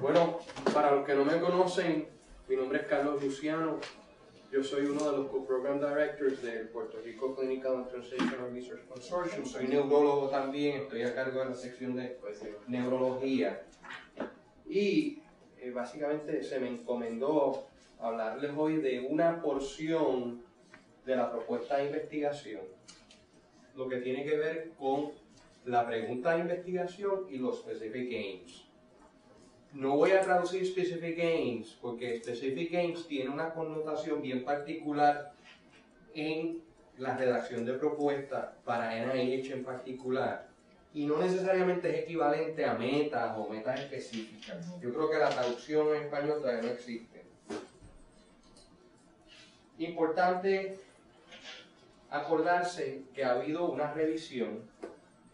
Bueno, para los que no me conocen, mi nombre es Carlos Luciano. Yo soy uno de los co-program directors del Puerto Rico Clinical and Translational Research Consortium. Soy neurólogo también, estoy a cargo de la sección de neurología. Y básicamente se me encomendó hablarles hoy de una porción de la propuesta de investigación, lo que tiene que ver con la pregunta de investigación y los specific aims. No voy a traducir specific aims porque specific aims tiene una connotación bien particular en la redacción de propuestas para NIH en particular y no necesariamente es equivalente a metas o metas específicas. Yo creo que la traducción en español todavía no existe. Importante acordarse que ha habido una revisión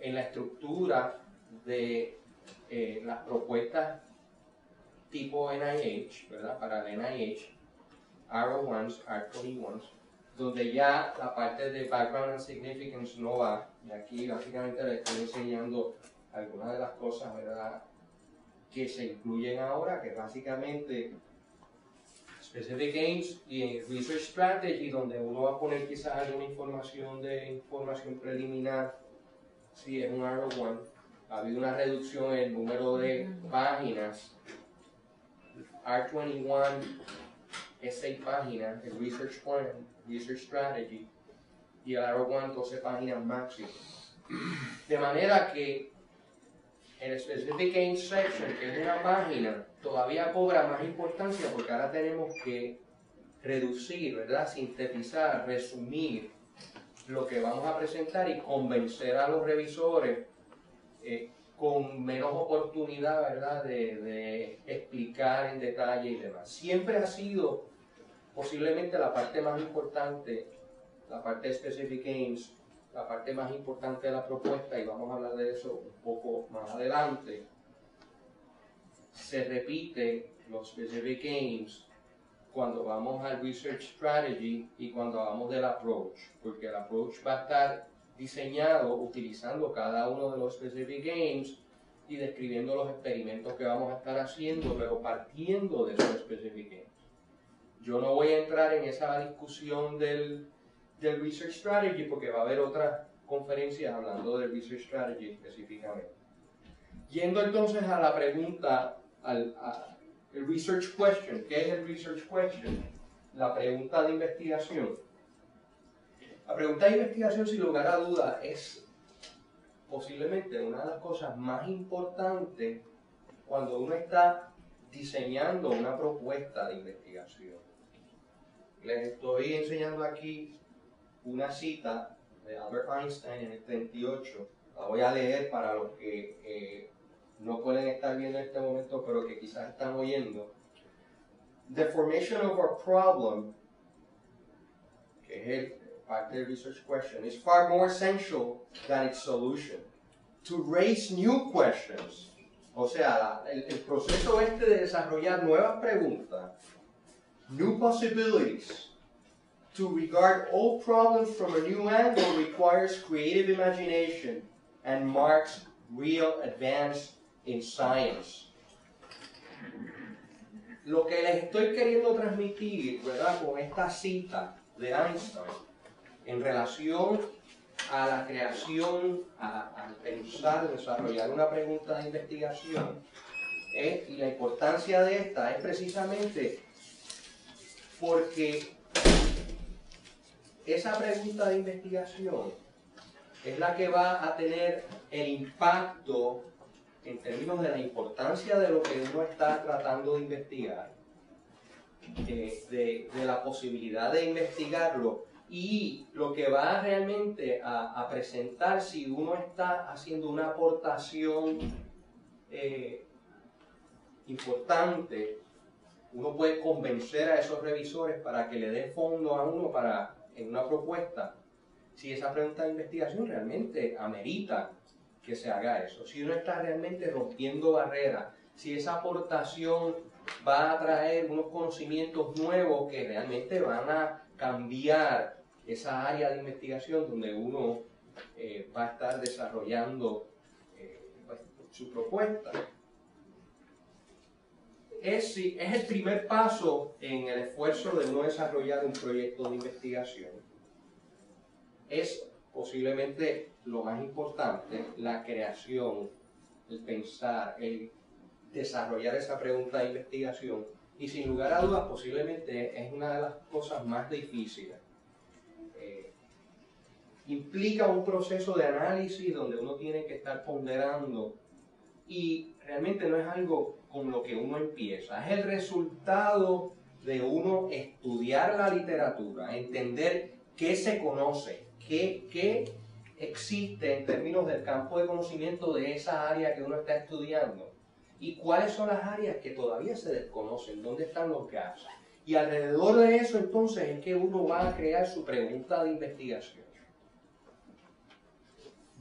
en la estructura de las propuestas tipo NIH, ¿verdad? Para el NIH, R01s, R21s, donde ya la parte de background and significance no va, y aquí básicamente les estoy enseñando algunas de las cosas, ¿verdad?, que se incluyen ahora, que básicamente specific aims y research strategy, donde uno va a poner quizás alguna información preliminar, si es un R01, ha habido una reducción en el número de páginas. R21 es 6 páginas, el Research Plan, Research Strategy, y el R01 12 páginas máximo. De manera que el Specific Aims Section, que es una página, todavía cobra más importancia porque ahora tenemos que reducir, ¿verdad?, sintetizar, resumir lo que vamos a presentar y convencer a los revisores con menos oportunidad, ¿verdad?, de explicar en detalle y demás. Siempre ha sido posiblemente la parte más importante, la parte de Specific Aims, la parte más importante de la propuesta, y vamos a hablar de eso un poco más adelante. Se repite los Specific Aims cuando vamos al Research Strategy y cuando hablamos del Approach, porque el Approach va a estar diseñado utilizando cada uno de los Specific Aims y describiendo los experimentos que vamos a estar haciendo, pero partiendo de esos Specific Aims. Yo no voy a entrar en esa discusión del Research Strategy porque va a haber otras conferencias hablando del Research Strategy específicamente. Yendo entonces a la pregunta, el Research Question. ¿Qué es el Research Question? La pregunta de investigación. La pregunta de investigación, sin lugar a duda, es posiblemente una de las cosas más importantes cuando uno está diseñando una propuesta de investigación. Les estoy enseñando aquí una cita de Albert Einstein en el 38. La voy a leer para los que no pueden estar viendo en este momento, pero que quizás están oyendo. The formation of our problem, que es el parte del research question, is far more essential than its solution. To raise new questions, o sea, el proceso de desarrollar nuevas preguntas, new possibilities, to regard all problems from a new angle requires creative imagination and marks real advance in science. Lo que les estoy queriendo transmitir, ¿verdad?, con esta cita de Einstein en relación a la creación, a pensar, desarrollar una pregunta de investigación, y la importancia de esta es precisamente porque esa pregunta de investigación es la que va a tener el impacto en términos de la importancia de lo que uno está tratando de investigar, de la posibilidad de investigarlo y lo que va realmente a presentar si uno está haciendo una aportación importante. Uno puede convencer a esos revisores para que le dé fondo a uno en una propuesta, si esa pregunta de investigación realmente amerita que se haga eso, si uno está realmente rompiendo barreras, si esa aportación va a traer unos conocimientos nuevos que realmente van a cambiar esa área de investigación donde uno va a estar desarrollando su propuesta. es el primer paso en el esfuerzo de uno desarrollar un proyecto de investigación. Es posiblemente lo más importante, la creación, el pensar, el desarrollar esa pregunta de investigación, y sin lugar a dudas posiblemente es una de las cosas más difíciles. Implica un proceso de análisis donde uno tiene que estar ponderando, y realmente no es algo con lo que uno empieza, es el resultado de uno estudiar la literatura, entender qué se conoce, qué existe en términos del campo de conocimiento de esa área que uno está estudiando, y cuáles son las áreas que todavía se desconocen, dónde están los gaps. Y alrededor de eso entonces es que uno va a crear su pregunta de investigación.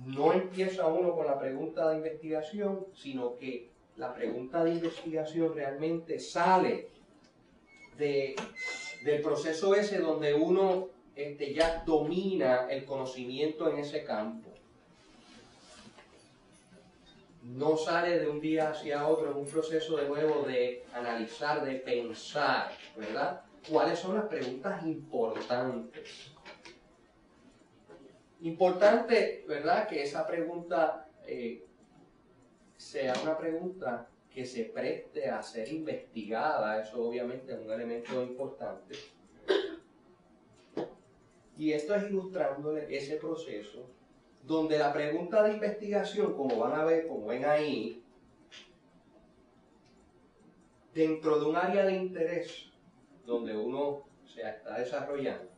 No empieza uno con la pregunta de investigación, sino que la pregunta de investigación realmente sale del proceso ese donde uno ya domina el conocimiento en ese campo. No sale de un día hacia otro, es un proceso de nuevo de analizar, de pensar, ¿verdad? ¿Cuáles son las preguntas importantes? Importante, ¿verdad?, que esa pregunta sea una pregunta que se preste a ser investigada. Eso obviamente es un elemento importante. Y esto es ilustrándole ese proceso donde la pregunta de investigación, como van a ver, como ven ahí, dentro de un área de interés donde uno se está desarrollando,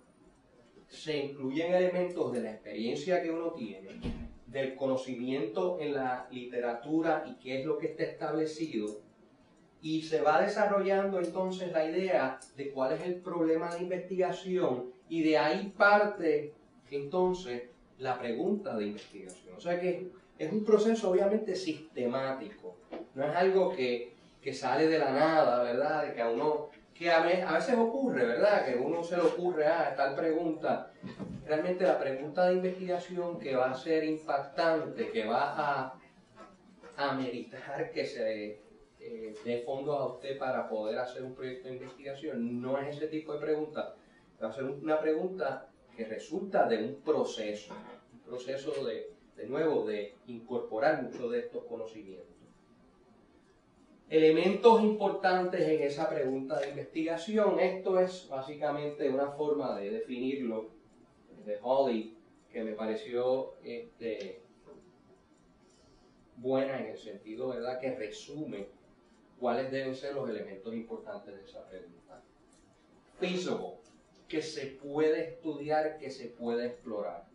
se incluyen elementos de la experiencia que uno tiene, del conocimiento en la literatura y qué es lo que está establecido, y se va desarrollando entonces la idea de cuál es el problema de investigación, y de ahí parte entonces la pregunta de investigación. O sea que es un proceso obviamente sistemático, no es algo que sale de la nada, ¿verdad? De que a uno, que a veces ocurre, ¿verdad? Que a uno se le ocurre, tal pregunta. Realmente la pregunta de investigación que va a ser impactante, que va a meritar que se dé fondos a usted para poder hacer un proyecto de investigación, no es ese tipo de pregunta. Va a ser una pregunta que resulta de un proceso de nuevo, de incorporar muchos de estos conocimientos. Elementos importantes en esa pregunta de investigación. Esto es básicamente una forma de definirlo de Holly, que me pareció buena en el sentido, ¿verdad?, que resume cuáles deben ser los elementos importantes de esa pregunta. Feasible, que se puede estudiar, que se puede explorar.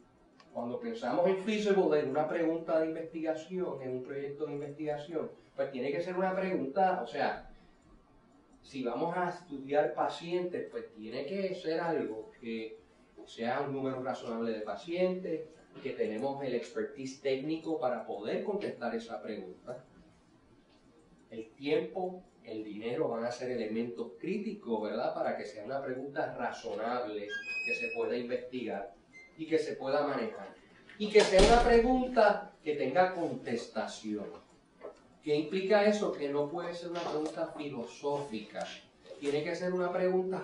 Cuando pensamos en feasible, en una pregunta de investigación, en un proyecto de investigación, pues tiene que ser una pregunta, o sea, si vamos a estudiar pacientes, pues tiene que ser algo que sea un número razonable de pacientes, que tenemos el expertise técnico para poder contestar esa pregunta. El tiempo, el dinero van a ser elementos críticos, ¿verdad?, para que sea una pregunta razonable, que se pueda investigar y que se pueda manejar. Y que sea una pregunta que tenga contestación. ¿Qué implica eso? Que no puede ser una pregunta filosófica. Tiene que ser una pregunta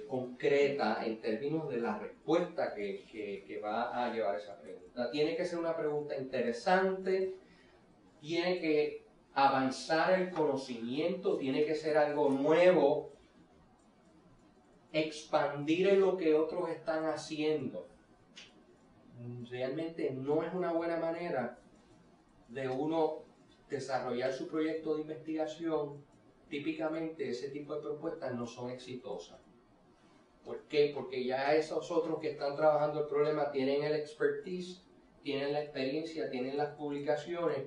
concreta en términos de la respuesta que va a llevar esa pregunta. Tiene que ser una pregunta interesante, tiene que avanzar el conocimiento, tiene que ser algo nuevo, expandir en lo que otros están haciendo. Realmente no es una buena manera de uno desarrollar su proyecto de investigación. Típicamente ese tipo de propuestas no son exitosas. ¿Por qué? Porque ya esos otros que están trabajando el problema tienen el expertise, tienen la experiencia, tienen las publicaciones.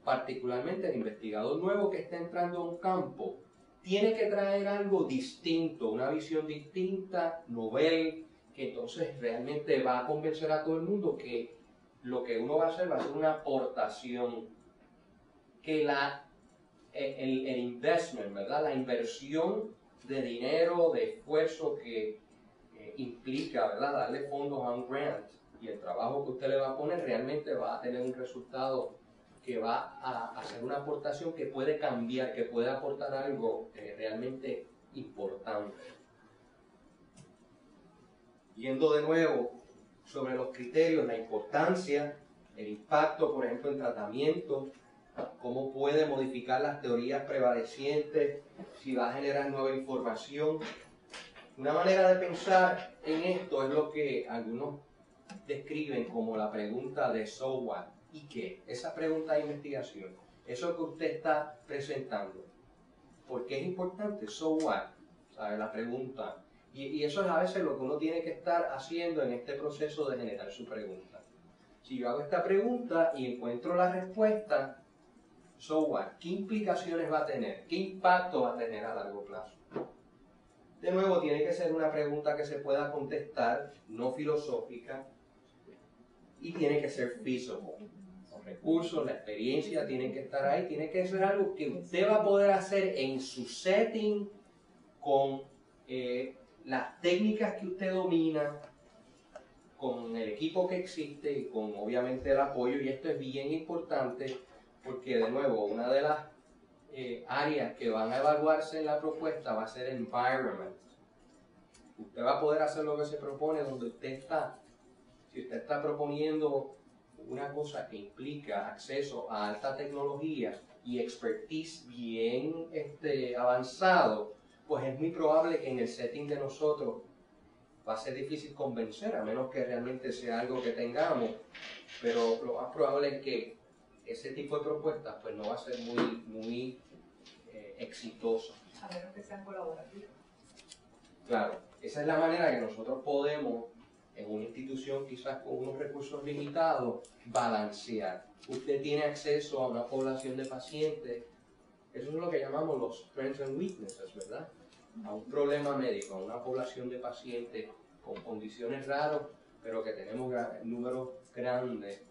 Particularmente el investigador nuevo que está entrando a un campo tiene que traer algo distinto, una visión distinta, novel, que entonces realmente va a convencer a todo el mundo que lo que uno va a hacer una aportación, que el investment, ¿verdad?, la inversión de dinero, de esfuerzo que implica, ¿verdad?, darle fondos a un grant, y el trabajo que usted le va a poner realmente va a tener un resultado que va a hacer una aportación que puede cambiar, que puede aportar algo realmente importante. Yendo de nuevo sobre los criterios, la importancia, el impacto, por ejemplo, en tratamiento, cómo puede modificar las teorías prevalecientes, si va a generar nueva información. Una manera de pensar en esto es lo que algunos describen como la pregunta de so what, ¿y qué? Esa pregunta de investigación, eso que usted está presentando. ¿Por qué es importante? So what, ¿sabe? La pregunta. Y eso es a veces lo que uno tiene que estar haciendo en este proceso de generar su pregunta. Si yo hago esta pregunta y encuentro la respuesta, so what, ¿qué implicaciones va a tener? ¿Qué impacto va a tener a largo plazo? De nuevo, tiene que ser una pregunta que se pueda contestar, no filosófica, y tiene que ser feasible. Los recursos, la experiencia tienen que estar ahí, tiene que ser algo que usted va a poder hacer en su setting, con las técnicas que usted domina, con el equipo que existe y con obviamente el apoyo. Y esto es bien importante porque, de nuevo, una de las áreas que van a evaluarse en la propuesta va a ser environment. Usted va a poder hacer lo que se propone donde usted está. Si usted está proponiendo una cosa que implica acceso a alta tecnología y expertise bien avanzado, pues es muy probable que en el setting de nosotros va a ser difícil convencer, a menos que realmente sea algo que tengamos, pero lo más probable es que ese tipo de propuestas pues no va a ser muy exitosa. A menos que sean colaborativas. Claro, esa es la manera que nosotros podemos, en una institución quizás con unos recursos limitados, balancear. Usted tiene acceso a una población de pacientes, eso es lo que llamamos los strengths and weaknesses, ¿verdad? A un problema médico, a una población de pacientes con condiciones raras, pero que tenemos números grandes.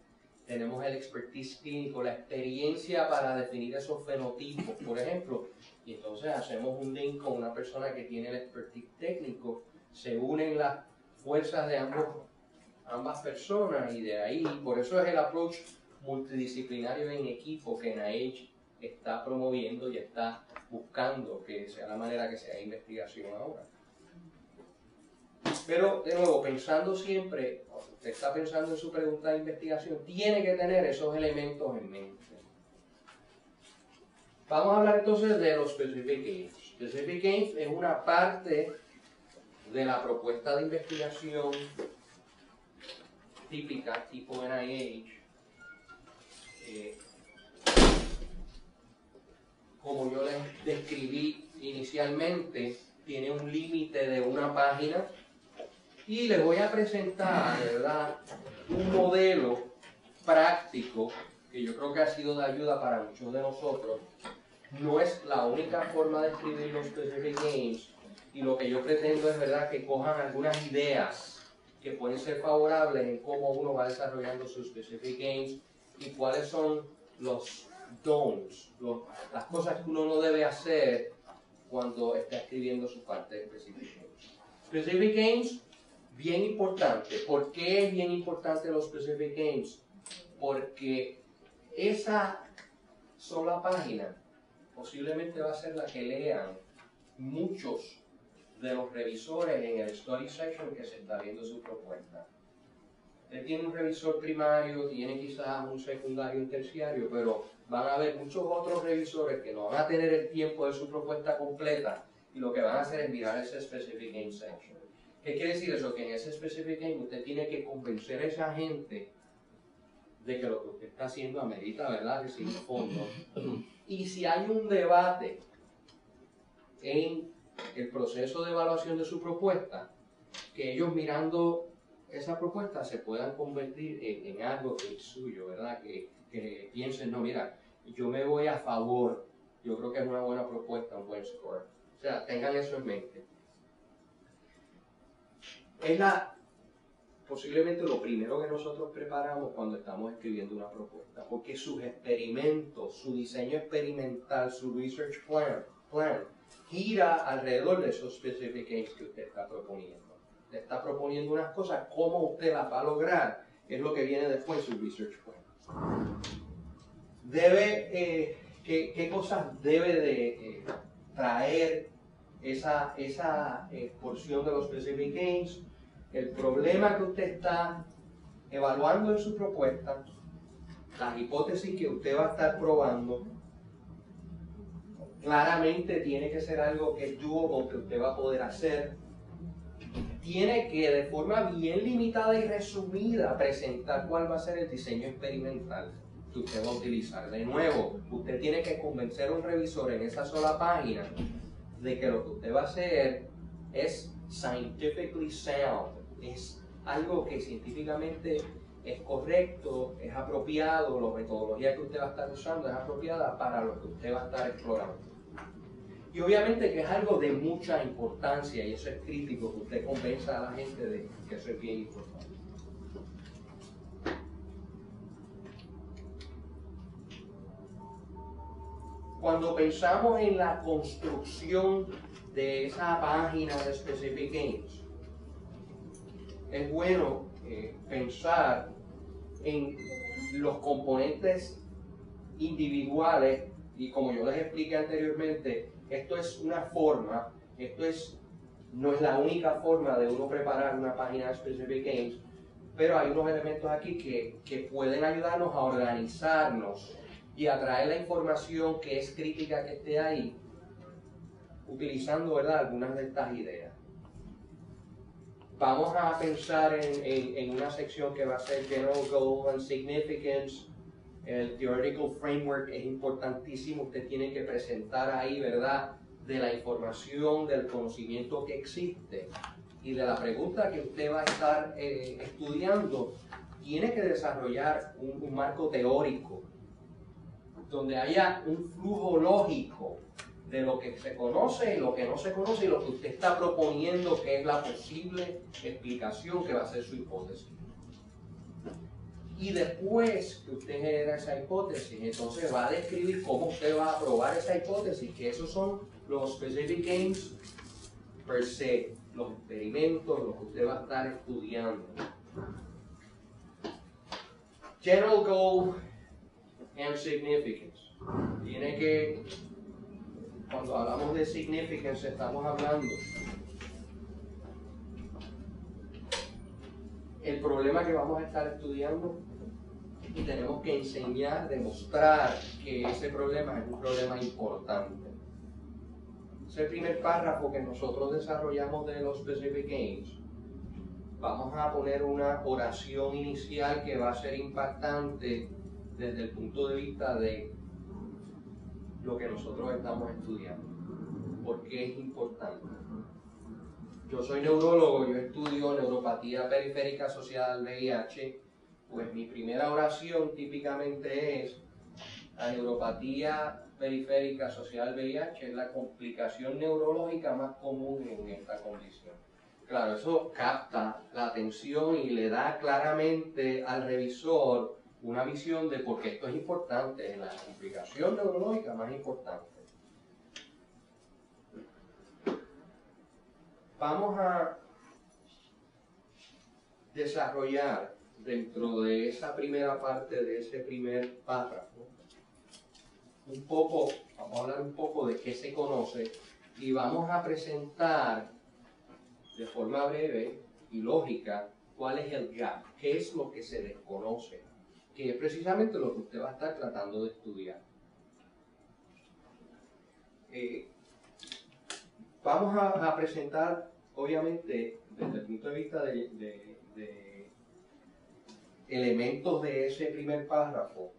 Tenemos el expertise clínico, la experiencia para definir esos fenotipos, por ejemplo, y entonces hacemos un link con una persona que tiene el expertise técnico, se unen las fuerzas de ambas personas y de ahí, por eso es el approach multidisciplinario en equipo que NIH está promoviendo y está buscando que sea la manera que se haga investigación ahora. Pero, de nuevo, pensando siempre, cuando usted está pensando en su pregunta de investigación, tiene que tener esos elementos en mente. Vamos a hablar entonces de los Specific Aims. Specific Aims es una parte de la propuesta de investigación típica, tipo NIH. Como yo les describí inicialmente, tiene un límite de una página y les voy a presentar, ¿verdad?, un modelo práctico que yo creo que ha sido de ayuda para muchos de nosotros. No es la única forma de escribir los Specific Aims y lo que yo pretendo es, ¿verdad?, que cojan algunas ideas que pueden ser favorables en cómo uno va desarrollando sus Specific Aims y cuáles son los don'ts, las cosas que uno no debe hacer cuando está escribiendo su parte de Specific Aims. Specific Aims, bien importante. ¿Por qué es bien importante los Specific Aims? Porque esa sola página posiblemente va a ser la que lean muchos de los revisores en el study session que se está viendo su propuesta. Usted tiene un revisor primario, tiene quizás un secundario y un terciario, pero van a haber muchos otros revisores que no van a tener el tiempo de su propuesta completa y lo que van a hacer es mirar ese Specific Aim section. ¿Qué quiere decir eso? Que en ese Specific Aim usted tiene que convencer a esa gente de que lo que usted está haciendo amerita, ¿verdad?, recibir fondos. Y si hay un debate en el proceso de evaluación de su propuesta, que ellos mirando esa propuesta se puedan convertir en algo que es suyo, ¿verdad? Que piensen, no, mira, yo me voy a favor, yo creo que es una buena propuesta, un buen score. O sea, tengan eso en mente. Es posiblemente lo primero que nosotros preparamos cuando estamos escribiendo una propuesta, porque sus experimentos, su diseño experimental, su research plan gira alrededor de esos specific aims que usted está proponiendo. Le está proponiendo unas cosas, cómo usted las va a lograr, es lo que viene después en su research plan. ¿Qué cosas debe de traer esa porción de los specific aims? El problema que usted está evaluando en su propuesta, las hipótesis que usted va a estar probando, claramente tiene que ser algo que es doable, que usted va a poder hacer. Tiene que, de forma bien limitada y resumida, presentar cuál va a ser el diseño experimental que usted va a utilizar. De nuevo, usted tiene que convencer a un revisor en esa sola página de que lo que usted va a hacer es scientifically sound, es algo que científicamente es correcto, es apropiado, la metodología que usted va a estar usando es apropiada para lo que usted va a estar explorando. Y obviamente que es algo de mucha importancia y eso es crítico, que usted convenza a la gente de que eso es bien importante. Cuando pensamos en la construcción de esa página de Specific Aims, es bueno pensar en los componentes individuales y como yo les expliqué anteriormente, esto es una forma, no es la única forma de uno preparar una página de Specific Aims, pero hay unos elementos aquí que pueden ayudarnos a organizarnos y a traer la información que es crítica que esté ahí, utilizando, ¿verdad?, algunas de estas ideas. Vamos a pensar en una sección que va a ser General Goal and Significance. El Theoretical Framework es importantísimo, usted tiene que presentar ahí, ¿verdad?, de la información, del conocimiento que existe y de la pregunta que usted va a estar estudiando. Tiene que desarrollar un marco teórico donde haya un flujo lógico de lo que se conoce y lo que no se conoce y lo que usted está proponiendo que es la posible explicación que va a ser su hipótesis. Y después que usted genera esa hipótesis, entonces va a describir cómo usted va a probar esa hipótesis, que esos son los specific aims per se, los experimentos, lo que usted va a estar estudiando. General Goal and Significance. Tiene que, cuando hablamos de significance, estamos hablando el problema que vamos a estar estudiando y tenemos que enseñar, demostrar que ese problema es un problema importante. Es el primer párrafo que nosotros desarrollamos de los Specific Aims. Vamos a poner una oración inicial que va a ser impactante desde el punto de vista de lo que nosotros estamos estudiando. ¿Por qué es importante? Yo soy neurólogo, yo estudio neuropatía periférica asociada al VIH, pues mi primera oración típicamente es: la neuropatía periférica asociada al VIH es la complicación neurológica más común en esta condición. Claro, eso capta la atención y le da claramente al revisor una visión de por qué esto es importante, es la complicación neurológica más importante. Vamos a desarrollar dentro de esa primera parte, de ese primer párrafo, un poco, vamos a hablar un poco de qué se conoce y vamos a presentar de forma breve y lógica cuál es el gap, qué es lo que se desconoce, que es precisamente lo que usted va a estar tratando de estudiar. Vamos a presentar, obviamente, desde el punto de vista de elementos de ese primer párrafo,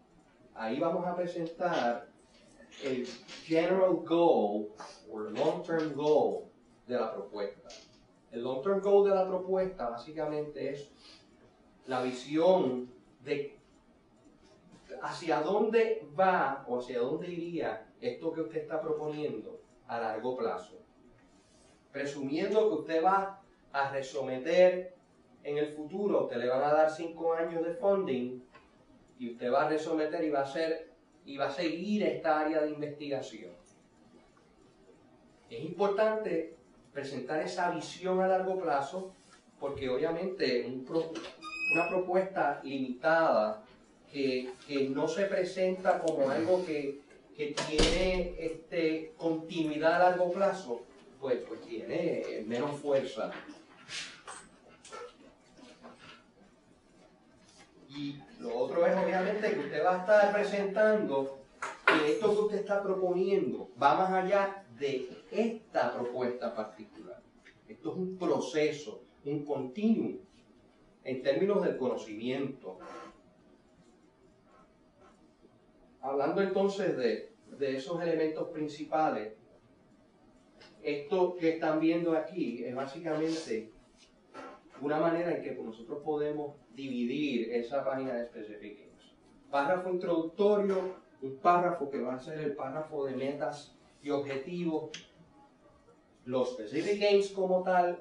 ahí vamos a presentar el general goal o long-term goal de la propuesta. El long-term goal de la propuesta básicamente es la visión de hacia dónde va o hacia dónde iría esto que usted está proponiendo a largo plazo. Presumiendo que usted va a resometer en el futuro, usted le van a dar 5 años de funding y usted va a resometer y va a seguir esta área de investigación. Es importante presentar esa visión a largo plazo porque obviamente una propuesta limitada que no se presenta como algo que tiene continuidad a largo plazo, pues tiene menos fuerza. Y lo otro es obviamente que usted va a estar presentando que esto que usted está proponiendo va más allá de esta propuesta particular. Esto es un proceso, un continuum en términos del conocimiento. Hablando entonces de esos elementos principales, esto que están viendo aquí es básicamente una manera en que nosotros podemos dividir esa página de Specific Aims. Párrafo introductorio, un párrafo que va a ser el párrafo de metas y objetivos, los Specific Aims como tal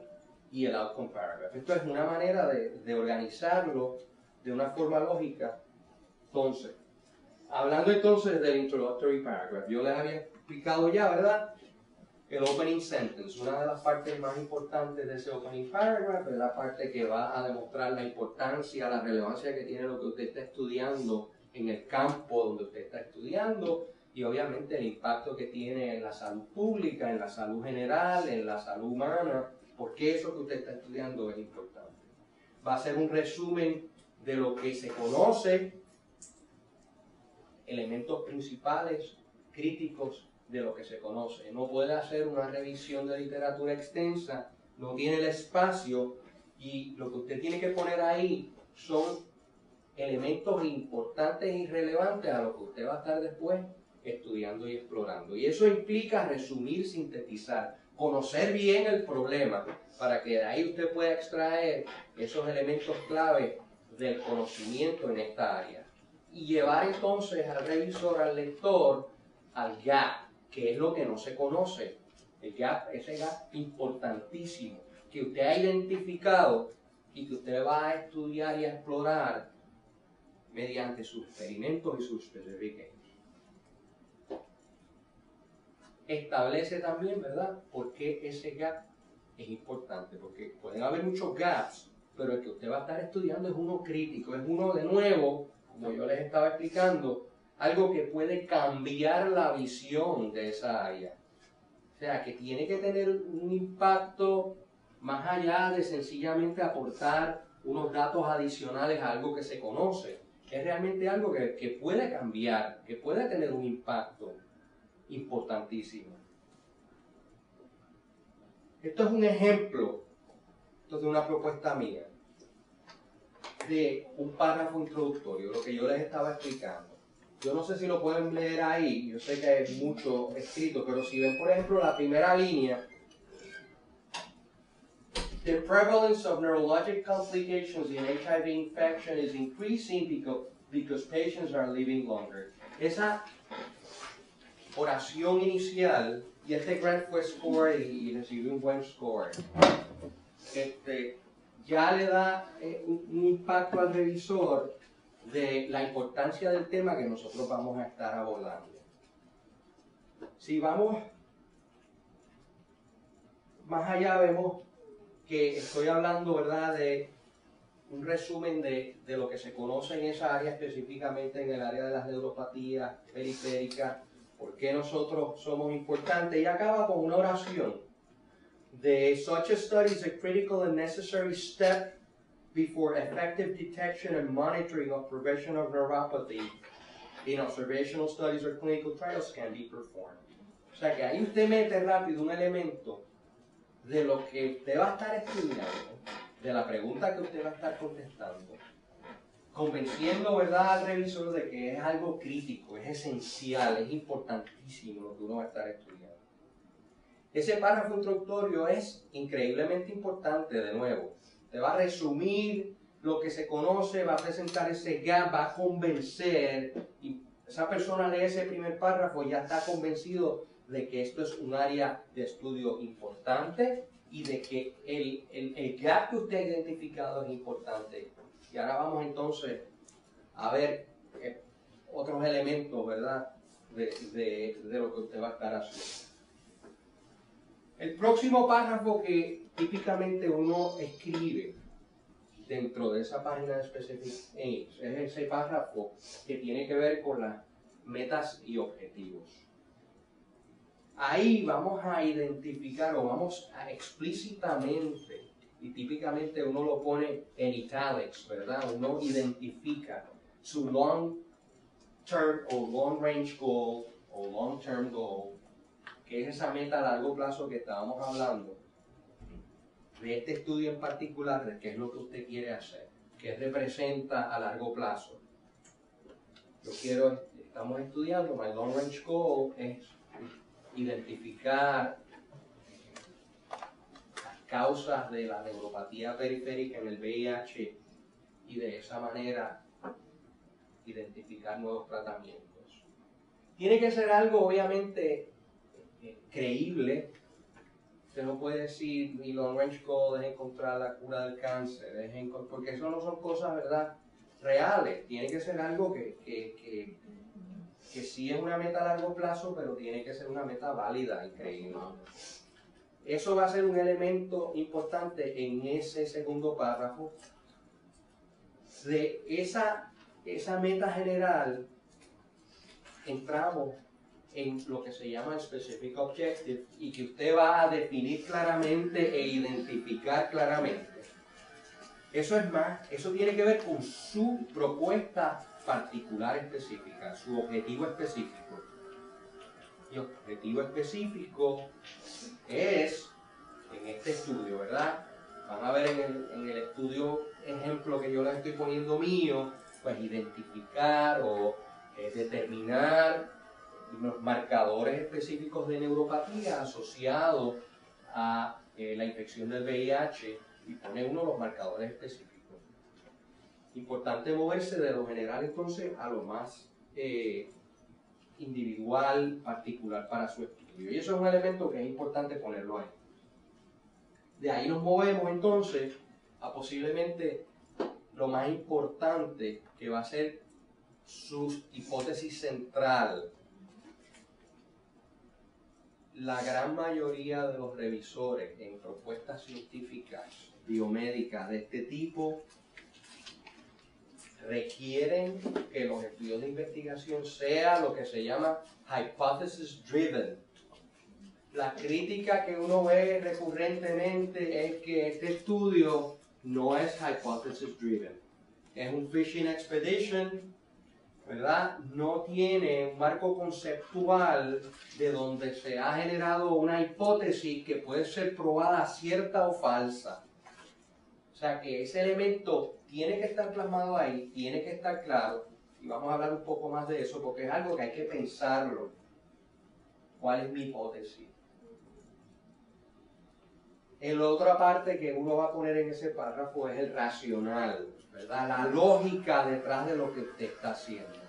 y el Outcome Paragraph. Esto es una manera de organizarlo de una forma lógica. Entonces, hablando entonces del Introductory Paragraph, yo les había explicado ya, ¿verdad? El Opening Sentence, una de las partes más importantes de ese Opening Paragraph es la parte que va a demostrar la importancia, la relevancia que tiene lo que usted está estudiando en el campo donde usted está estudiando y obviamente el impacto que tiene en la salud pública, en la salud general, en la salud humana, porque eso que usted está estudiando es importante. Va a ser un resumen de lo que se conoce, elementos principales, críticos de lo que se conoce. No puede hacer una revisión de literatura extensa, no tiene el espacio y lo que usted tiene que poner ahí son elementos importantes y relevantes a lo que usted va a estar después estudiando y explorando. Y eso implica resumir, sintetizar, conocer bien el problema para que de ahí usted pueda extraer esos elementos clave del conocimiento en esta área. Y llevar entonces al revisor, al lector, al gap, que es lo que no se conoce. El gap, ese gap importantísimo, que usted ha identificado y que usted va a estudiar y a explorar mediante sus experimentos y sus Specific Aims. Establece también, ¿verdad?, por qué ese gap es importante, porque pueden haber muchos gaps, pero el que usted va a estar estudiando es uno crítico, es uno de nuevo, como yo les estaba explicando, algo que puede cambiar la visión de esa área. O sea, que tiene que tener un impacto más allá de sencillamente aportar unos datos adicionales a algo que se conoce. Es realmente algo que puede cambiar, que puede tener un impacto importantísimo. Esto es un ejemplo, esto es de una propuesta mía, de un párrafo introductorio, lo que yo les estaba explicando. Yo no sé si lo pueden leer ahí, yo sé que hay mucho escrito, pero si ven, por ejemplo, la primera línea, the prevalence of neurologic complications in HIV infection is increasing because patients are living longer. Esa oración inicial, y este grant fue score y recibió un buen score, ya le da un impacto al revisor de la importancia del tema que nosotros vamos a estar abordando. Si vamos más allá, vemos que estoy hablando, ¿verdad?, de un resumen de lo que se conoce en esa área, específicamente en el área de las neuropatías periféricas, por qué nosotros somos importantes, y acaba con una oración de such a study is a critical and necessary step before effective detection and monitoring of prevention of neuropathy in observational studies or clinical trials can be performed. O sea que ahí usted mete rápido un elemento de lo que usted va a estar estudiando, de la pregunta que usted va a estar contestando, convenciendo, ¿verdad?, al revisor de que es algo crítico, es esencial, es importantísimo lo que uno va a estar estudiando. Ese párrafo introductorio es increíblemente importante, de nuevo. Te va a resumir lo que se conoce, va a presentar ese gap, va a convencer, y esa persona lee ese primer párrafo y ya está convencido de que esto es un área de estudio importante y de que el gap que usted ha identificado es importante. Y ahora vamos entonces a ver otros elementos, ¿verdad?, de lo que usted va a estar haciendo. El próximo párrafo que típicamente uno escribe dentro de esa página de Specific Aims. Es ese párrafo que tiene que ver con las metas y objetivos. Ahí vamos a identificar o vamos a explícitamente, y típicamente uno lo pone en italics, ¿verdad? Uno identifica su long term o long range goal o long term goal, que es esa meta a largo plazo que estábamos hablando, de este estudio en particular, de qué es lo que usted quiere hacer, qué representa a largo plazo. Estamos estudiando, my long range goal es identificar las causas de la neuropatía periférica en el VIH y de esa manera identificar nuevos tratamientos. Tiene que ser algo obviamente creíble. Usted no puede decir mi long range goal es encontrar la cura del cáncer, porque eso no son cosas, ¿verdad?, reales. Tiene que ser algo que sí es una meta a largo plazo, pero tiene que ser una meta válida y creíble. Eso va a ser un elemento importante en ese segundo párrafo. De esa meta general, entramos en lo que se llama el Specific Objective y que usted va a definir claramente e identificar claramente. Eso tiene que ver con su propuesta particular específica, su objetivo específico. Y el objetivo específico es, en este estudio, ¿verdad? Van a ver en el estudio ejemplo que yo les estoy poniendo mío, pues identificar o determinar los marcadores específicos de neuropatía asociados a la infección del VIH y pone uno de los marcadores específicos. Importante moverse de lo general entonces a lo más individual, particular para su estudio. Y eso es un elemento que es importante ponerlo ahí. De ahí nos movemos entonces a posiblemente lo más importante, que va a ser su hipótesis central. La gran mayoría de los revisores en propuestas científicas biomédicas de este tipo requieren que los estudios de investigación sean lo que se llama hypothesis driven. La crítica que uno ve recurrentemente es que este estudio no es hypothesis driven. Es un fishing expedition, ¿verdad? No tiene un marco conceptual de donde se ha generado una hipótesis que puede ser probada cierta o falsa. O sea que ese elemento tiene que estar plasmado ahí, tiene que estar claro, y vamos a hablar un poco más de eso porque es algo que hay que pensarlo. ¿Cuál es mi hipótesis? La otra parte que uno va a poner en ese párrafo es el racional, ¿verdad? La lógica detrás de lo que usted está haciendo.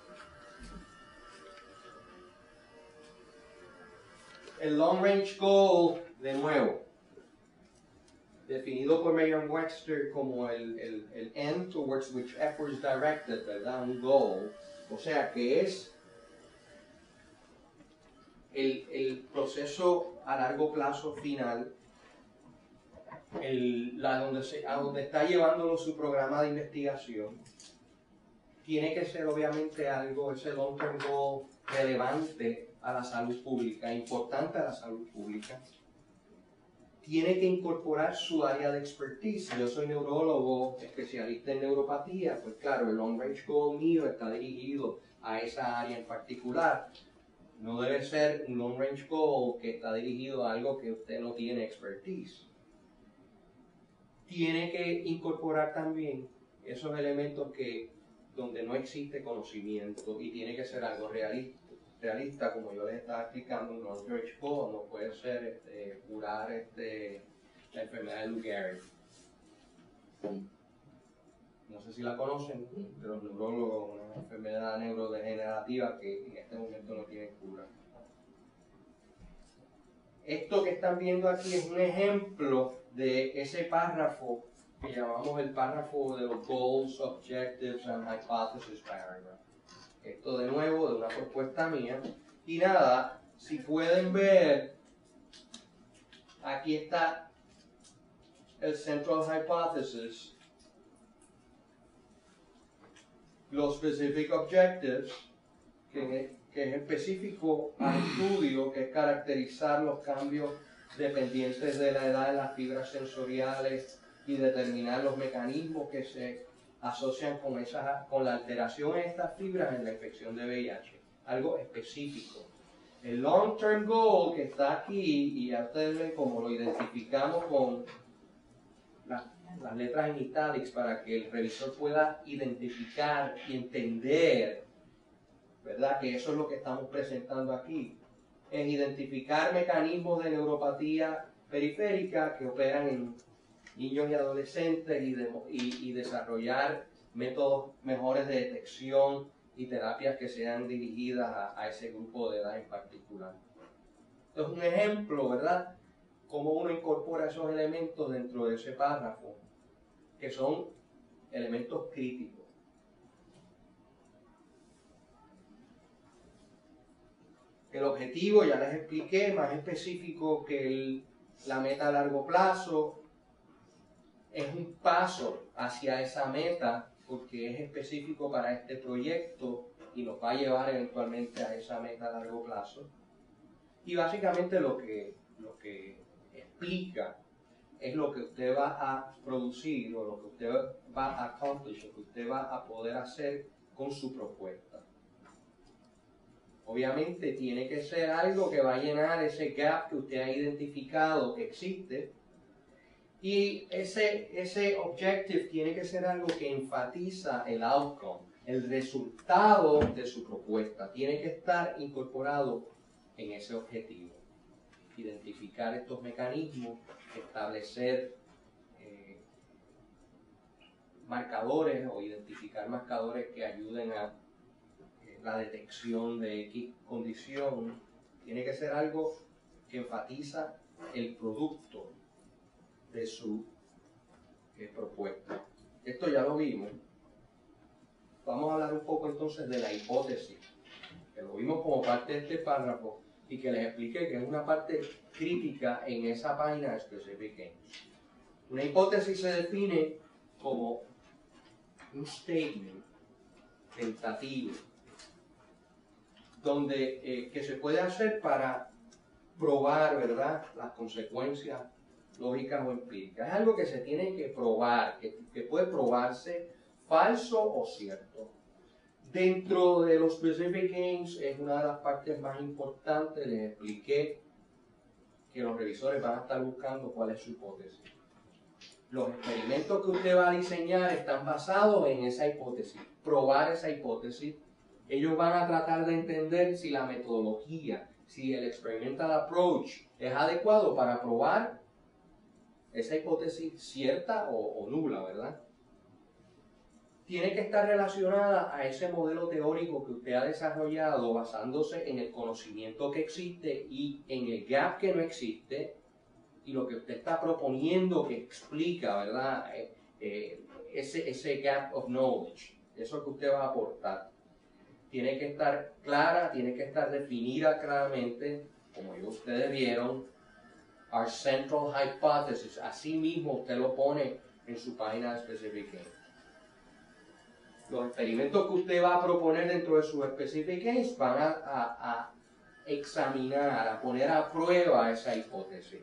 El long range goal, de nuevo, definido por Merriam-Webster como el end towards which effort is directed, ¿verdad? Un goal, o sea que es el proceso a largo plazo final, a donde está llevándolo su programa de investigación. Tiene que ser obviamente algo, ese long term goal, relevante a la salud pública, importante a la salud pública. Tiene que incorporar su área de expertise. Yo soy neurólogo, especialista en neuropatía, pues claro, el long range goal mío está dirigido a esa área en particular. No debe ser un long range goal que está dirigido a algo que usted no tiene expertise. Tiene que incorporar también esos elementos donde no existe conocimiento y tiene que ser algo realista, como yo les estaba explicando. Un long range goal no puede ser curar la enfermedad de Lou Gehrig. No sé si la conocen, de los neurólogos, una enfermedad neurodegenerativa que en este momento no tiene cura. Esto que están viendo aquí es un ejemplo de ese párrafo que llamamos el párrafo de los Goals, Objectives and Hypothesis Paragraph. Esto de nuevo de una propuesta mía. Y nada, si pueden ver, aquí está el Central Hypothesis, los specific objectives, que es específico al estudio, que es caracterizar los cambios dependientes de la edad de las fibras sensoriales y determinar los mecanismos que se asocian con la alteración de estas fibras en la infección de VIH. Algo específico. El long-term goal que está aquí, y ya ustedes ven cómo lo identificamos con las letras en italics para que el revisor pueda identificar y entender, ¿verdad? Que eso es lo que estamos presentando aquí. Es identificar mecanismos de neuropatía periférica que operan en niños y adolescentes y desarrollar métodos mejores de detección y terapias que sean dirigidas a ese grupo de edad en particular. Entonces, un ejemplo, ¿verdad? Cómo uno incorpora esos elementos dentro de ese párrafo, que son elementos críticos. El objetivo, ya les expliqué, más específico que la meta a largo plazo, es un paso hacia esa meta porque es específico para este proyecto y nos va a llevar eventualmente a esa meta a largo plazo. Y básicamente lo que explica es lo que usted va a producir o lo que usted va a accomplish, lo que usted va a poder hacer con su propuesta. Obviamente tiene que ser algo que va a llenar ese gap que usted ha identificado que existe. Y ese objective tiene que ser algo que enfatiza el outcome, el resultado de su propuesta. Tiene que estar incorporado en ese objetivo. Identificar estos mecanismos, establecer marcadores o identificar marcadores que ayuden a la detección de X condición. Tiene que ser algo que enfatiza el producto de su propuesta. Esto ya lo vimos. Vamos a hablar un poco entonces de la hipótesis, que lo vimos como parte de este párrafo y que les expliqué que es una parte crítica en esa página de Specific Aims. Una hipótesis se define como un statement tentativo donde que se puede hacer para probar, ¿verdad?, las consecuencias lógicas o empíricas. Es algo que se tiene que probar, que puede probarse falso o cierto. Dentro de los Specific Aims es una de las partes más importantes. Les expliqué que los revisores van a estar buscando cuál es su hipótesis. Los experimentos que usted va a diseñar están basados en esa hipótesis, probar esa hipótesis. Ellos van a tratar de entender si la metodología, si el experimental approach es adecuado para probar esa hipótesis cierta o nula, ¿verdad? Tiene que estar relacionada a ese modelo teórico que usted ha desarrollado basándose en el conocimiento que existe y en el gap que no existe y lo que usted está proponiendo que explica, ¿verdad? Ese gap of knowledge, eso que usted va a aportar. Tiene que estar clara, tiene que estar definida claramente, como ya ustedes vieron, our central hypothesis. Así mismo usted lo pone en su página de Specific Aims. Los experimentos que usted va a proponer dentro de sus Specific Aims van a examinar, a poner a prueba esa hipótesis.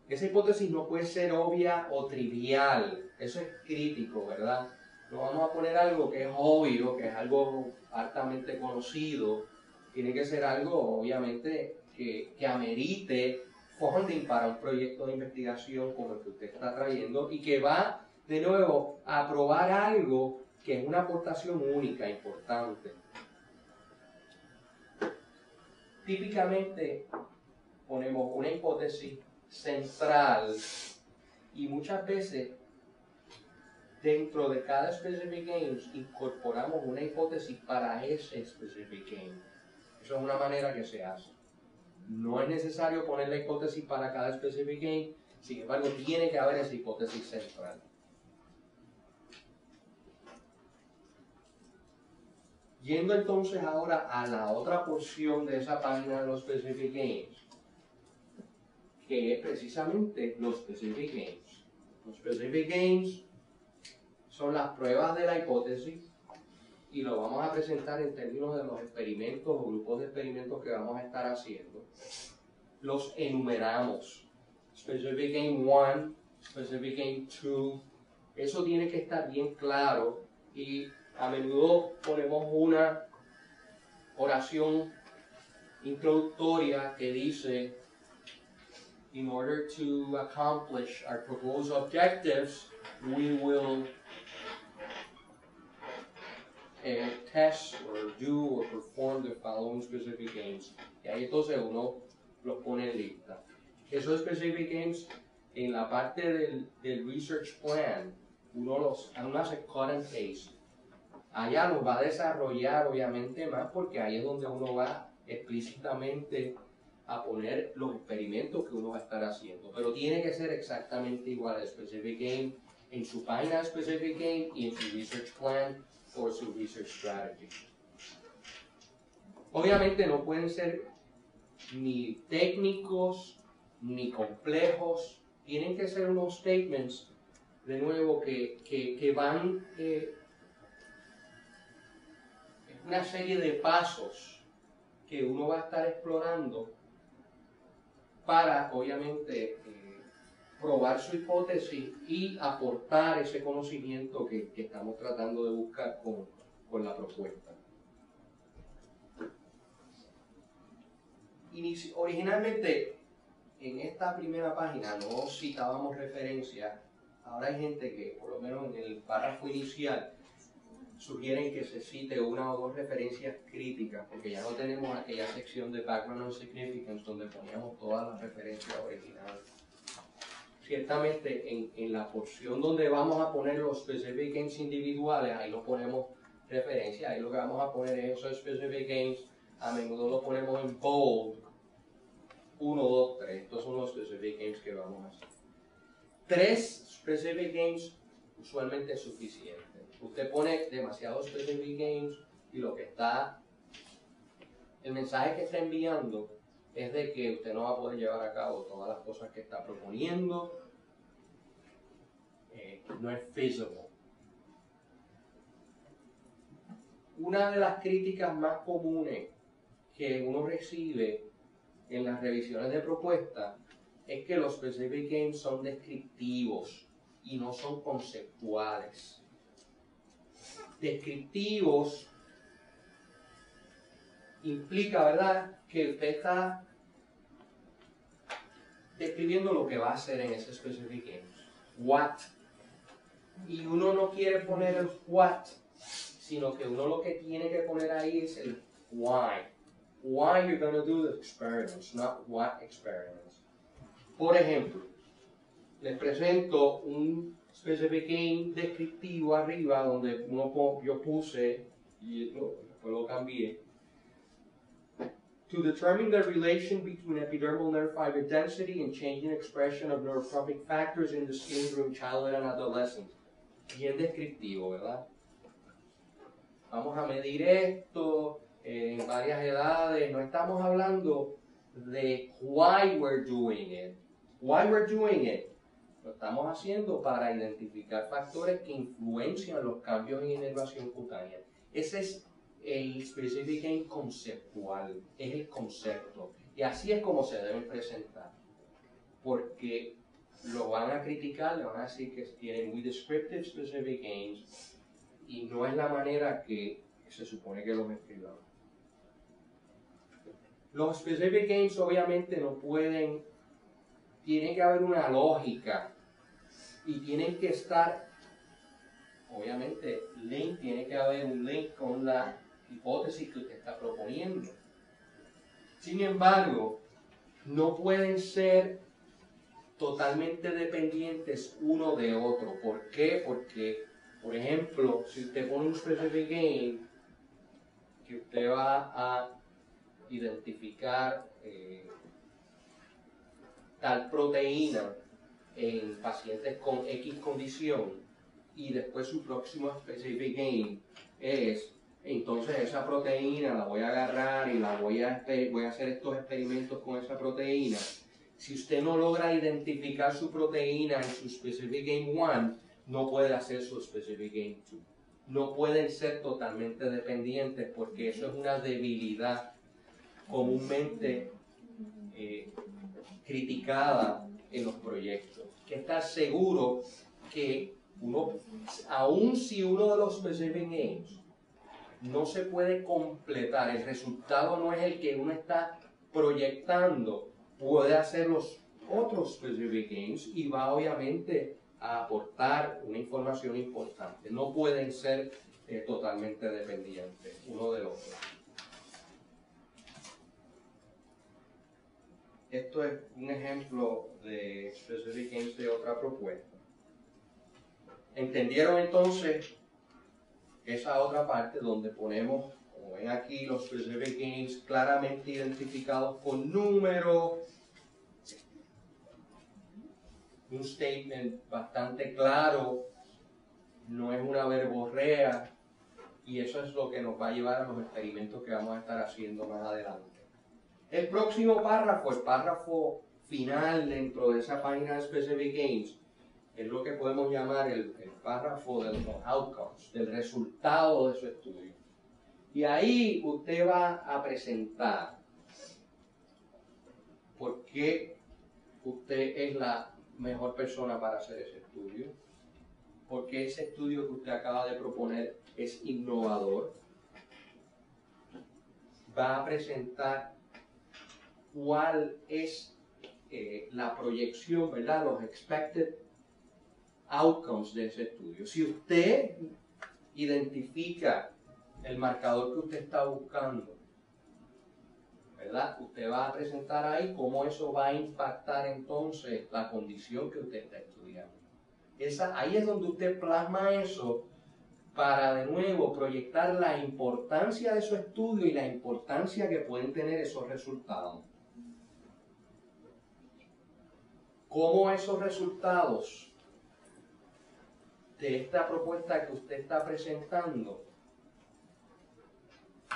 Esa hipótesis no puede ser obvia o trivial, eso es crítico, ¿verdad? No vamos a poner algo que es obvio, que es algo altamente conocido. Tiene que ser algo, obviamente, que amerite funding para un proyecto de investigación como el que usted está trayendo y que va, de nuevo, a probar algo que es una aportación única, importante. Típicamente ponemos una hipótesis central y muchas veces dentro de cada Specific Aims incorporamos una hipótesis para ese Specific Aim. Eso es una manera que se hace. No es necesario poner la hipótesis para cada Specific Aim, sin embargo tiene que haber esa hipótesis central. Yendo entonces ahora a la otra porción de esa página de los Specific Aims, que es precisamente los Specific Aims. Los Specific Aims son las pruebas de la hipótesis y lo vamos a presentar en términos de los experimentos o grupos de experimentos que vamos a estar haciendo. Los enumeramos. Specific Aim 1, Specific Aim 2. Eso tiene que estar bien claro y a menudo ponemos una oración introductoria que dice: in order to accomplish our proposed objectives, we will test or do or perform the following specific aims. Y ahí entonces uno los pone en lista. Esos specific aims, en la parte del research plan, uno hace cut and paste. Allá los va a desarrollar obviamente más, porque ahí es donde uno va explícitamente a poner los experimentos que uno va a estar haciendo. Pero tiene que ser exactamente igual al specific aim en su página de specific aim y en su research plan o su research strategy. Obviamente no pueden ser ni técnicos ni complejos, tienen que ser unos statements, de nuevo, que van una serie de pasos que uno va a estar explorando para, obviamente, probar su hipótesis y aportar ese conocimiento que estamos tratando de buscar con la propuesta. Originalmente, en esta primera página no citábamos referencias. Ahora hay gente que, por lo menos en el párrafo inicial, sugieren que se cite una o dos referencias críticas, porque ya no tenemos aquella sección de Background and Significance donde poníamos todas las referencias originales. Ciertamente, en la porción donde vamos a poner los specific aims individuales, ahí lo ponemos referencia, ahí lo que vamos a poner es esos specific aims, a menudo lo ponemos en bold, 1, 2, 3, estos son los specific aims que vamos a hacer. 3 specific aims usualmente es suficiente. Usted pone demasiados specific aims y lo que está, el mensaje que está enviando es de que usted no va a poder llevar a cabo todas las cosas que está proponiendo, no es feasible. Una de las críticas más comunes que uno recibe en las revisiones de propuestas es que los specific aims son descriptivos y no son conceptuales. Descriptivos implica, ¿verdad?, que usted está describiendo lo que va a hacer en ese specific aim. What. Y uno no quiere poner el what, sino que uno lo que tiene que poner ahí es el why. Why you're going to do the experiments, not what experiments. Por ejemplo, les presento un specific aim descriptivo arriba donde yo puse, y después lo cambié, to determine the relation between epidermal nerve fiber density and changing expression of neurotrophic factors in the skin during childhood and adolescence. Bien descriptivo, ¿verdad? Vamos a medir esto en varias edades. No estamos hablando de why we're doing it. Why we're doing it. Lo estamos haciendo para identificar factores que influencian los cambios en inervación cutánea. Ese es el specific aim conceptual, es el concepto. Y así es como se deben presentar. Porque lo van a criticar, le van a decir que tienen muy descriptive specific aims y no es la manera que se supone que los escribamos. Los specific aims obviamente no pueden, tiene que haber una lógica y tienen que estar, obviamente, tiene que haber un link con la hipótesis que usted está proponiendo. Sin embargo, no pueden ser totalmente dependientes uno de otro. ¿Por qué? Porque, por ejemplo, si usted pone un specific aim que usted va a identificar tal proteína en pacientes con X condición y después su próximo specific aim es, entonces esa proteína la voy a agarrar y voy a hacer estos experimentos con esa proteína. Si usted no logra identificar su proteína en su specific aim 1, no puede hacer su specific aim to. No pueden ser totalmente dependientes porque eso es una debilidad comúnmente criticada en los proyectos. Que estar seguro que aun si uno de los specific aims no se puede completar, el resultado no es el que uno está proyectando, puede hacer los otros specific aims y va obviamente a aportar una información importante. No pueden ser totalmente dependientes uno del otro. Esto es un ejemplo de specific aims de otra propuesta. ¿Entendieron entonces esa otra parte donde ponemos, como ven aquí, los specific aims claramente identificados con números? Un statement bastante claro, no es una verborrea, y eso es lo que nos va a llevar a los experimentos que vamos a estar haciendo más adelante. El próximo párrafo, el párrafo final dentro de esa página de Specific Aims, es lo que podemos llamar el párrafo de los outcomes, del resultado de su estudio. Y ahí usted va a presentar por qué usted es la mejor persona para hacer ese estudio, porque ese estudio que usted acaba de proponer es innovador. Va a presentar cuál es la proyección, ¿verdad? Los expected outcomes de ese estudio. Si usted identifica el marcador que usted está buscando, ¿verdad? Usted va a presentar ahí cómo eso va a impactar entonces la condición que usted está estudiando. Ahí es donde usted plasma eso para de nuevo proyectar la importancia de su estudio y la importancia que pueden tener esos resultados. Cómo esos resultados de esta propuesta que usted está presentando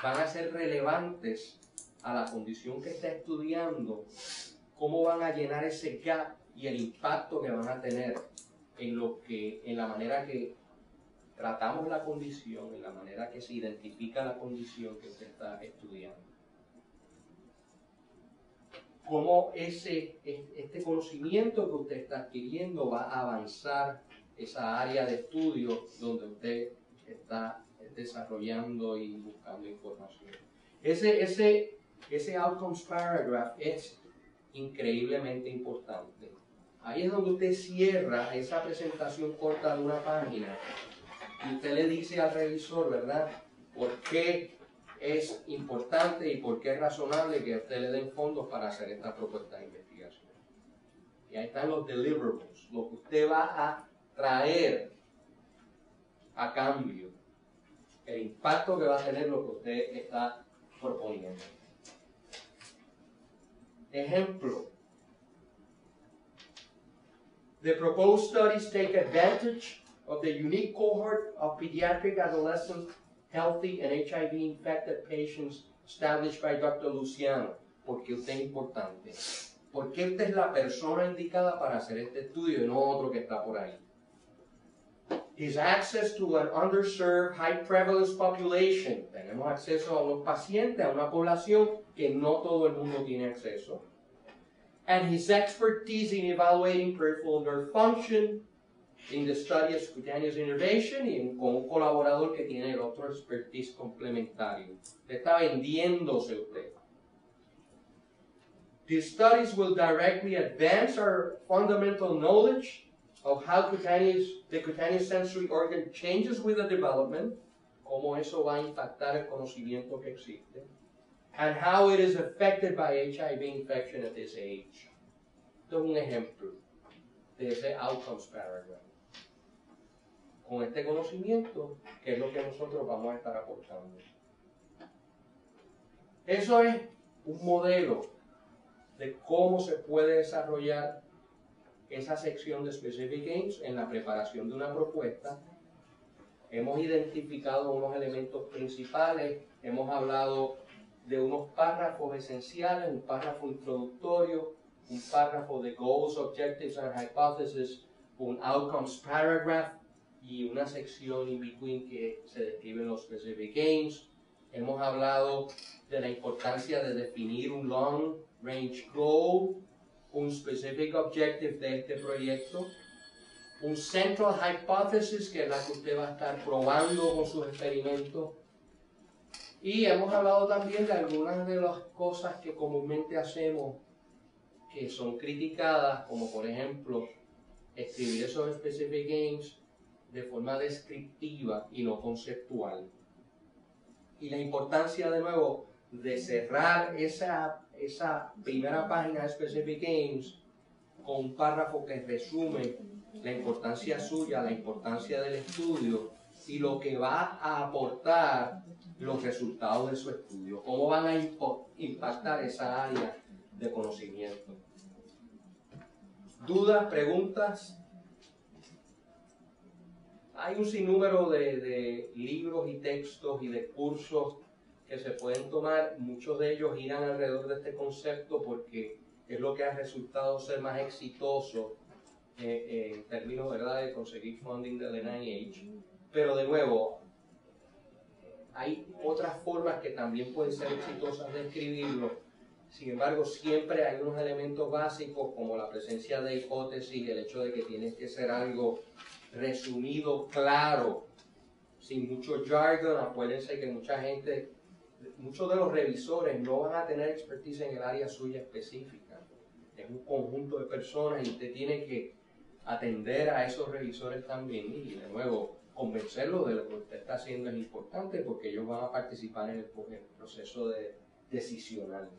van a ser relevantes a la condición que está estudiando, cómo van a llenar ese gap y el impacto que van a tener en la manera que tratamos la condición, en la manera que se identifica la condición que usted está estudiando. Cómo este conocimiento que usted está adquiriendo va a avanzar esa área de estudio donde usted está desarrollando y buscando información. Ese outcomes paragraph es increíblemente importante. Ahí es donde usted cierra esa presentación corta de una página y usted le dice al revisor, ¿verdad?, por qué es importante y por qué es razonable que usted le den fondos para hacer esta propuesta de investigación. Y ahí están los deliverables, lo que usted va a traer a cambio, el impacto que va a tener lo que usted está proponiendo. Ejemplo. The proposed studies take advantage of the unique cohort of pediatric adolescent healthy and HIV-infected patients established by Dr. Luciano. ¿Por qué usted es importante? ¿Por qué usted es la persona indicada para hacer este estudio y no otro que está por ahí? His access to an underserved high prevalence population. Tenemos acceso a unos pacientes, a una población que no todo el mundo tiene acceso. And his expertise in evaluating peripheral nerve function in the study of cutaneous innervation y con un colaborador que tiene el otro expertise complementario. Usted está vendiéndose usted. These studies will directly advance our fundamental knowledge of how the cutaneous sensory organ changes with the development, cómo eso va a impactar el conocimiento que existe, and how it is affected by HIV infection at this age. Esto es un ejemplo de ese outcomes paragraph. Con este conocimiento, que es lo que nosotros vamos a estar aportando. Eso es un modelo de cómo se puede desarrollar esa sección de Specific Aims en la preparación de una propuesta. Hemos identificado unos elementos principales, hemos hablado de unos párrafos esenciales, un párrafo introductorio, un párrafo de Goals, Objectives and Hypothesis un outcomes paragraph y una sección in between que se describen los specific aims. Hemos hablado de la importancia de definir un long range goal, un specific objective de este proyecto, un central hypothesis, que es la que usted va a estar probando con sus experimentos. Y hemos hablado también de algunas de las cosas que comúnmente hacemos que son criticadas, como por ejemplo escribir esos specific aims de forma descriptiva y no conceptual. Y la importancia de nuevo de cerrar esa primera página de specific aims con un párrafo que resume la importancia suya, la importancia del estudio y lo que va a aportar los resultados de su estudio, cómo van a impactar esa área de conocimiento. ¿Dudas, preguntas? Hay un sinnúmero de libros y textos y de cursos que se pueden tomar. Muchos de ellos giran alrededor de este concepto porque es lo que ha resultado ser más exitoso en términos, ¿verdad?, de conseguir funding del NIH. Pero de nuevo, hay otras formas que también pueden ser exitosas de escribirlo. Sin embargo, siempre hay unos elementos básicos como la presencia de hipótesis, el hecho de que tiene que ser algo resumido, claro, sin mucho jargon. Acuérdense que muchos de los revisores no van a tener expertise en el área suya específica. Es un conjunto de personas y usted tiene que atender a esos revisores también y de nuevo convencerlos de lo que usted está haciendo es importante porque ellos van a participar en el proceso decisional.